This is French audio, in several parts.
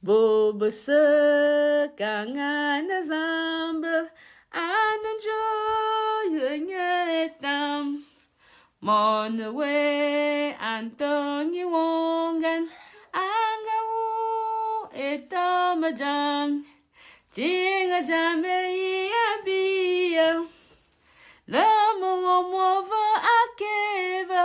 Bobese kangana zambe ananjo yenyetam. Monwe Anthony Wongan Angau etamajang Tinga jame yabia Lama womova akeva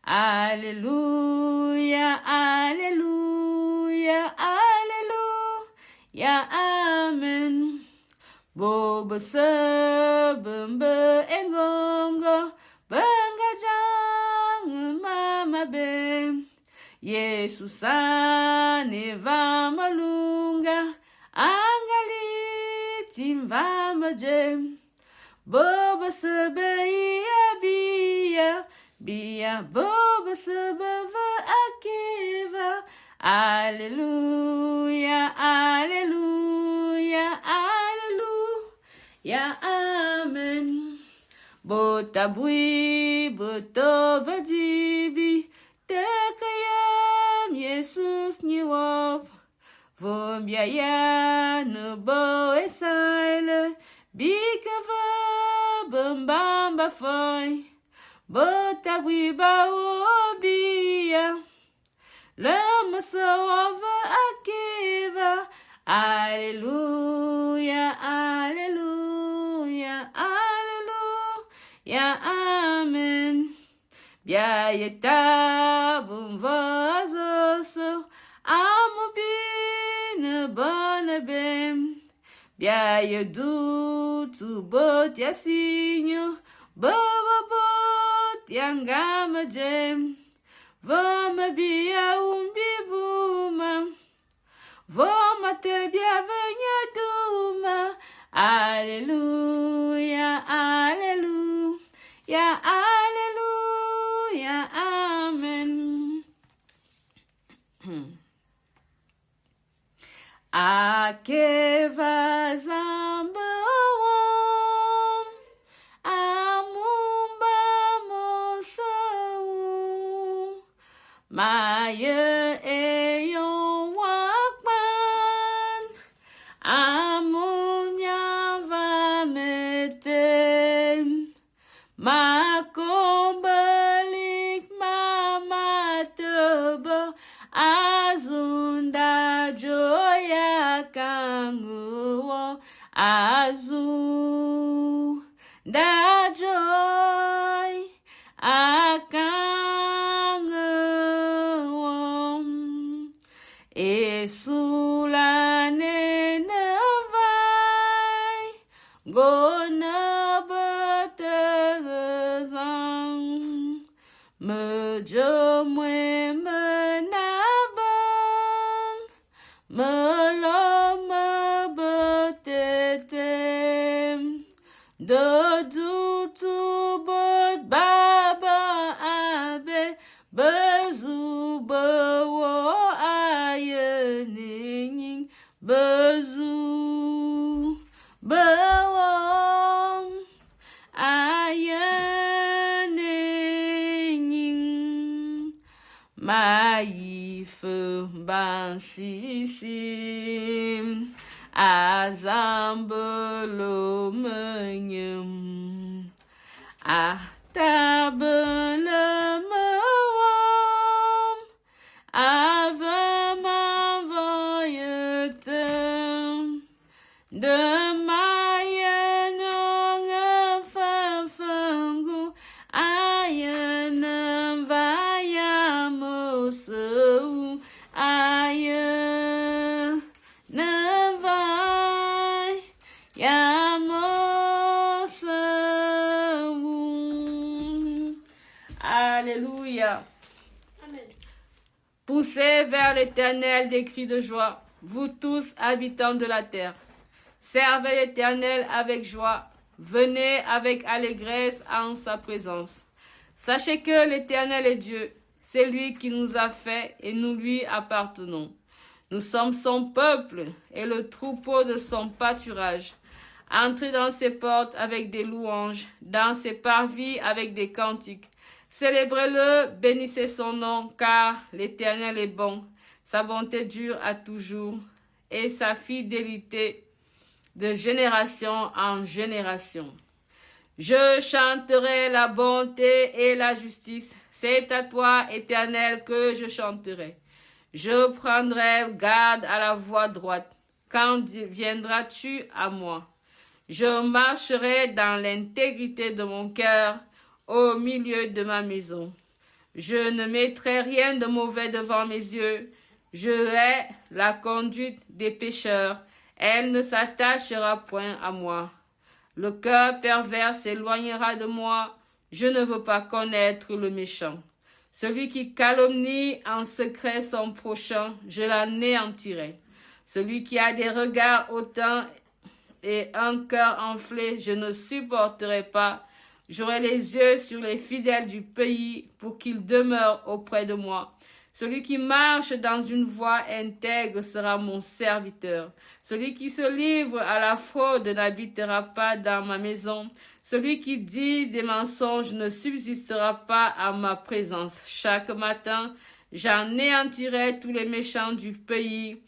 Alleluia, Alleluia, Alleluia, Amen. Boba sabamba engongo Bangajang mama bem Jesus ane vama lunga Angali tim vama jem Boba sebe bia boba sebe akiva Alleluia, Alleluia, Alleluia, Amen. Botabui, botovadibi, tekayam, Jesus niwop. Vombiaya, nubo esaile, bikava, bambamba foy. Botabui baobia, lama sawava akiva. Alleluia, Alleluia, Ya Amen. Bia yeta bumvazoso amubine bonabem. Bia yedu tu bot yasinyo bobo bot yangama jem. Voma bia umbibuma. Voma te bia venya duma. Alleluia, Alleluia, Alleluia, Amen. Akeva zambawam, amumba mosau, maye eyon wakman, amunya vameten, makombalik mamateba, azunda joya kanguo, azunda joy akanguo, esulane nevai, gona betelezang, mejomwe menabang, meloma betetem, dodu tubot baba abe, bezu bewo ayening, bezu bewom ayening, maïfe bansisim, azambelo menyem, tabele mewom, avema voyetem, de mayenong fanfangu, ayenem vayamosu, ayenem vayamosu. Alléluia. Poussez vers l'Éternel des cris de joie, vous tous habitants de la terre. Servez l'Éternel avec joie, venez avec allégresse en sa présence. Sachez que l'Éternel est Dieu, c'est lui qui nous a fait et nous lui appartenons. Nous sommes son peuple et le troupeau de son pâturage. Entrez dans ses portes avec des louanges, dans ses parvis avec des cantiques. Célébrez-le, bénissez son nom, car l'Éternel est bon. Sa bonté dure à toujours. et sa fidélité de génération en génération. Je chanterai la bonté et la justice. C'est à toi, Éternel, que je chanterai. Je prendrai garde à la voie droite. Quand viendras-tu à moi? Je marcherai dans l'intégrité de mon cœur au milieu de ma maison. Je ne mettrai rien de mauvais devant mes yeux. Je hais la conduite des pécheurs. Elle ne s'attachera point à moi. Le cœur pervers s'éloignera de moi. Je ne veux pas connaître le méchant. Celui qui calomnie en secret son prochain, je l'anéantirai. Celui qui a des regards hautains et un cœur enflé, je ne supporterai pas. J'aurai les yeux sur les fidèles du pays pour qu'ils demeurent auprès de moi. Celui qui marche dans une voie intègre sera mon serviteur. Celui qui se livre à la fraude n'habitera pas dans ma maison. Celui qui dit des mensonges ne subsistera pas à ma présence. Chaque matin, j'anéantirai tous les méchants du pays,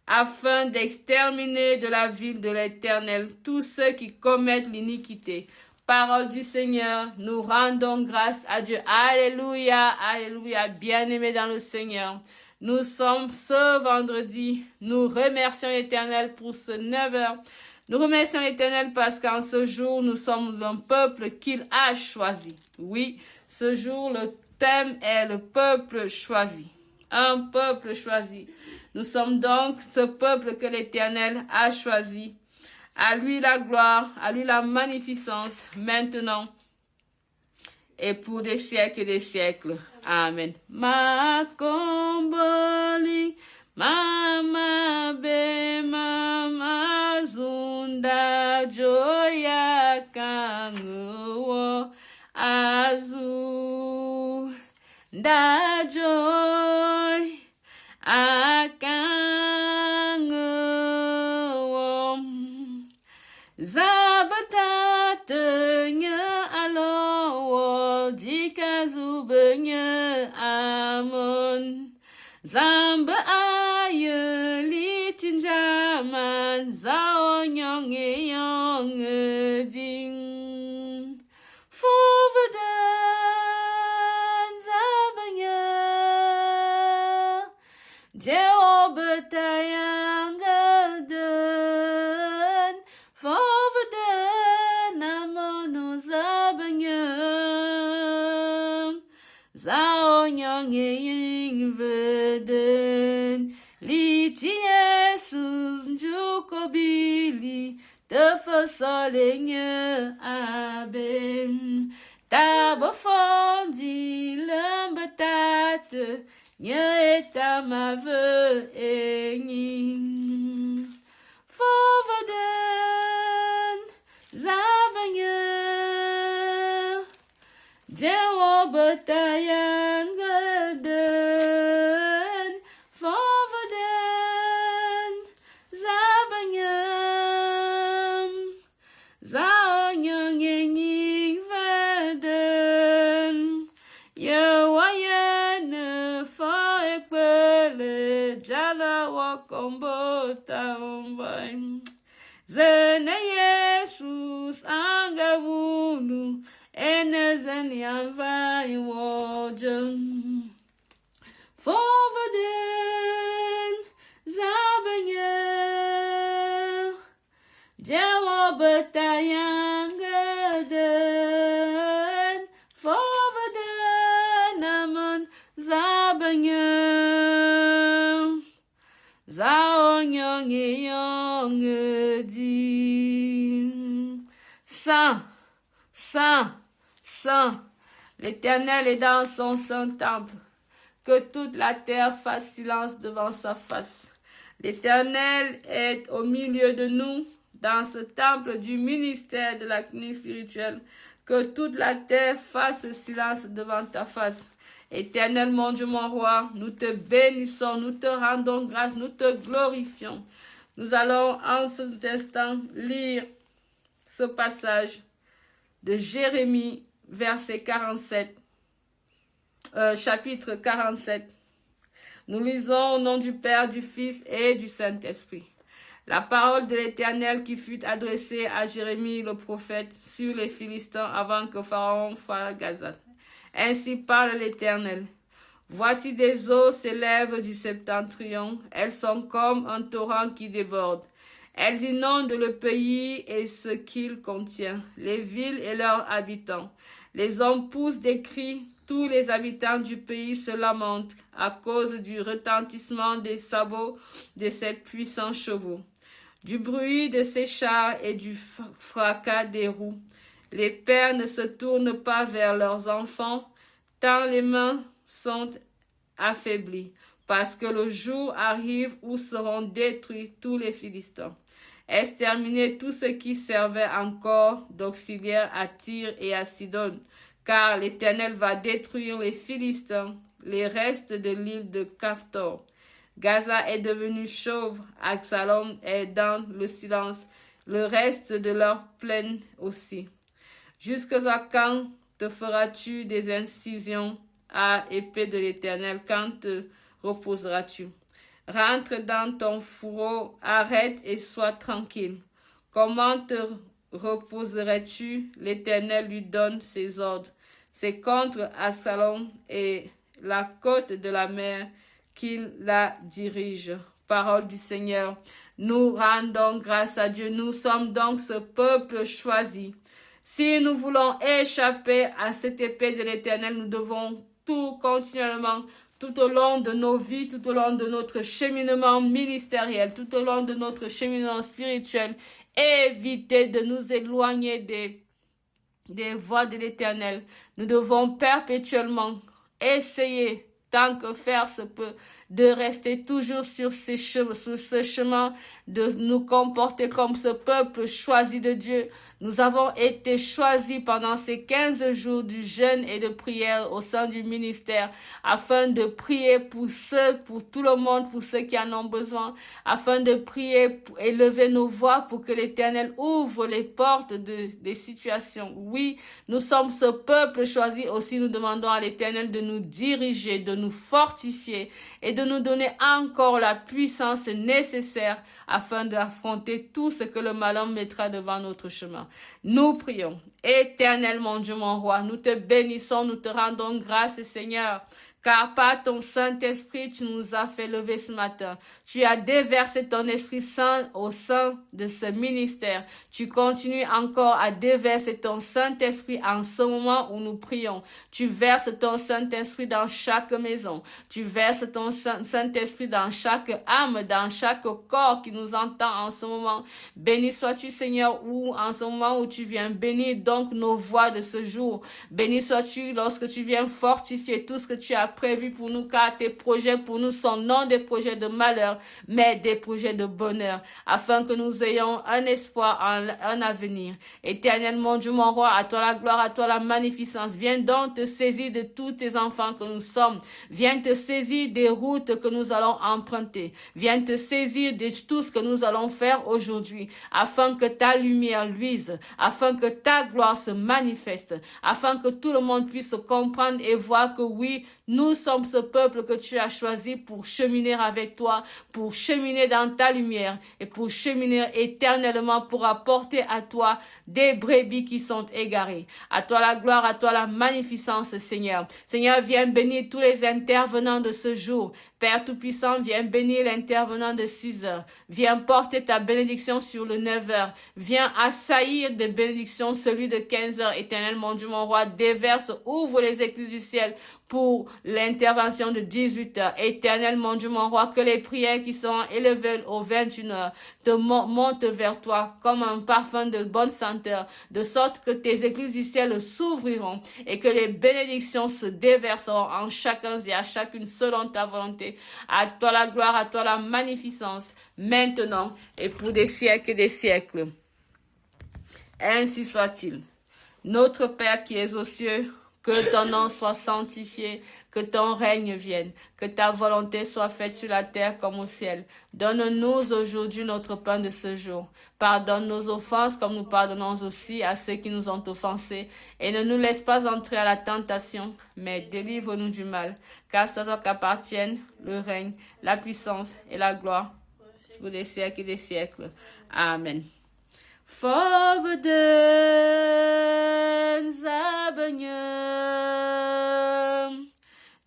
afin d'exterminer de la ville de l'Éternel tous ceux qui commettent l'iniquité. Parole du Seigneur, nous rendons grâce à Dieu. Alléluia, alléluia, bien-aimés dans le Seigneur. Nous sommes ce vendredi. Nous remercions l'Éternel pour ce 9h. Nous remercions l'Éternel parce qu'en ce jour, nous sommes un peuple qu'il a choisi. Oui, ce jour, le thème est le peuple choisi. Un peuple choisi. Nous sommes donc ce peuple que l'Éternel a choisi. À lui la gloire, à lui la magnificence, maintenant et pour des siècles et des siècles. Amen. Makomboli, mama be mama zunda joya kanguo azu da joy Zabatatnya alo dikazubnya amon Zamba ayeli tinjaman zaonyong eyong ding Fovadan zabanya Deo betayang gadan Fovadan amono zabanya Zaonyong eying veden Liti Jesus njukobili Tefasolenye abem Tabofondi lembatate Nye etamave engin Fovaden Zavanya Jewo betayangaden Fovaden Zavanya Zaonyong engin veden Yewayene faekpele Jala wakombo taumbain Zene Jesus angabunu Ene zeni anvai wojem Fovaden Zabanya Jewo betayangaden Fovaden amon Zabanya Zaonyong eyong di Saint, Saint, Saint, l'Éternel est dans son saint temple. Que toute la terre fasse silence devant sa face. L'Éternel est au milieu de nous, dans ce temple du ministère de la clinique spirituelle. Que toute la terre fasse silence devant ta face. Éternel mon Dieu, mon roi, nous te bénissons, nous te rendons grâce, nous te glorifions. Nous allons en cet instant lire ce passage de Jérémie, chapitre 47. Nous lisons au nom du Père, du Fils et du Saint-Esprit. La parole de l'Éternel qui fut adressée à Jérémie le prophète sur les Philistins avant que Pharaon fasse Gaza. Ainsi parle l'Éternel. Voici des eaux s'élèvent du septentrion, elles sont comme un torrent qui déborde. Elles inondent le pays et ce qu'il contient, les villes et leurs habitants. Les hommes poussent des cris, tous les habitants du pays se lamentent à cause du retentissement des sabots de ces puissants chevaux, du bruit de ces chars et du fracas des roues. Les pères ne se tournent pas vers leurs enfants, tant les mains sont affaiblies, parce que le jour arrive où seront détruits tous les Philistins. Exterminez tout ce qui servait encore d'auxiliaire à Tyr et à Sidon, car l'Éternel va détruire les Philistins, les restes de l'île de Caphtor. Gaza est devenu chauve, Absalom est dans le silence, le reste de leur plaine aussi. Jusqu'à quand te feras-tu des incisions à épée de l'Éternel? Quand te reposeras-tu? Rentre dans ton fourreau, arrête et sois tranquille. Comment te reposerais-tu? L'Éternel lui donne ses ordres. C'est contre Absalom et la côte de la mer qu'il la dirige. Parole du Seigneur. Nous rendons grâce à Dieu. Nous sommes donc ce peuple choisi. Si nous voulons échapper à cette épée de l'Éternel, nous devons tout continuellement, tout au long de nos vies, tout au long de notre cheminement ministériel, tout au long de notre cheminement spirituel, éviter de nous éloigner des voies de l'Éternel. Nous devons perpétuellement essayer, tant que faire se peut, de rester toujours sur ce chemin, de nous comporter comme ce peuple choisi de Dieu. Nous avons été choisis pendant ces 15 jours du jeûne et de prière au sein du ministère, afin de prier pour tout le monde, pour ceux qui en ont besoin, afin de prier, pour élever nos voix pour que l'Éternel ouvre les portes des situations. Oui, nous sommes ce peuple choisi aussi. Nous demandons à l'Éternel de nous diriger, de nous fortifier et de nous donner encore la puissance nécessaire afin d'affronter tout ce que le malin mettra devant notre chemin. Nous prions. Éternel mon Dieu, mon roi, nous te bénissons, nous te rendons grâce, Seigneur, car par ton Saint-Esprit, tu nous as fait lever ce matin. Tu as déversé ton Esprit Saint au sein de ce ministère. Tu continues encore à déverser ton Saint-Esprit en ce moment où nous prions. Tu verses ton Saint-Esprit dans chaque maison. Tu verses ton Saint-Esprit dans chaque âme, dans chaque corps qui nous entend en ce moment. Béni sois-tu, Seigneur, ou en ce moment où tu viens bénir donc nos voix de ce jour. Béni sois-tu lorsque tu viens fortifier tout ce que tu as prévu pour nous, car tes projets pour nous sont non des projets de malheur, mais des projets de bonheur, afin que nous ayons un espoir, un avenir. Éternel mon Dieu, mon roi, à toi la gloire, à toi la magnificence. Viens donc te saisir de tous tes enfants que nous sommes. Viens te saisir des routes que nous allons emprunter. Viens te saisir de tout ce que nous allons faire aujourd'hui, afin que ta lumière luise, afin que ta gloire se manifeste, afin que tout le monde puisse comprendre et voir que oui, nous sommes ce peuple que tu as choisi pour cheminer avec toi, pour cheminer dans ta lumière et pour cheminer éternellement, pour apporter à toi des brebis qui sont égarées. À toi la gloire, à toi la magnificence, Seigneur. Seigneur, viens bénir tous les intervenants de ce jour. Père Tout-Puissant, viens bénir l'intervenant de 6 heures. Viens porter ta bénédiction sur le 9 heures. Viens assaillir de bénédictions celui de 15 heures. Éternel, mon Dieu, mon roi, déverse, ouvre les écluses du ciel pour l'intervention de 18 heures. Éternel, mon Dieu, mon roi, que les prières qui seront élevées aux 21 heures te montent vers toi comme un parfum de bonne senteur, de sorte que tes écluses du ciel s'ouvriront et que les bénédictions se déverseront en chacun et à chacune selon ta volonté. À toi la gloire, à toi la magnificence, maintenant et pour des siècles et des siècles. Ainsi soit-il. Notre Père qui es aux cieux, que ton nom soit sanctifié, que ton règne vienne, que ta volonté soit faite sur la terre comme au ciel. Donne-nous aujourd'hui notre pain de ce jour. Pardonne nos offenses comme nous pardonnons aussi à ceux qui nous ont offensés. Et ne nous laisse pas entrer à la tentation, mais délivre-nous du mal. Car c'est à toi qu'appartiennent le règne, la puissance et la gloire pour les siècles et des siècles. Amen. Forward Zabanyam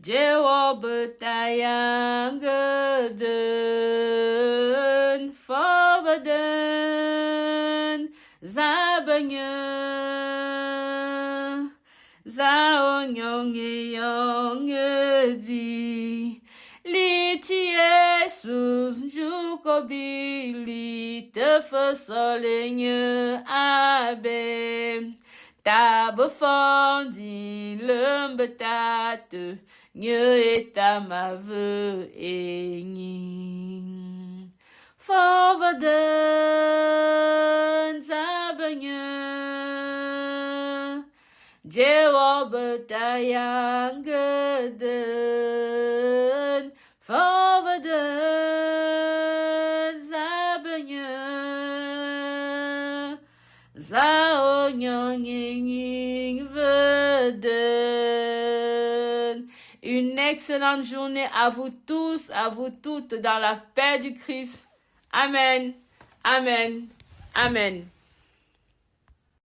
Jewobtayangadan Forward Zabanyam Zaonyongeyongedi Liti Jesus Jukobili te fasolenye abe Tabe fondi lembetate Nye eta mave enyi Forwaden zabanya Jewobtayangadan Forwaden zabanya Zaonyongingveden. Une excellente journée à vous tous, à vous toutes, dans la paix du Christ. Amen. Amen. Amen.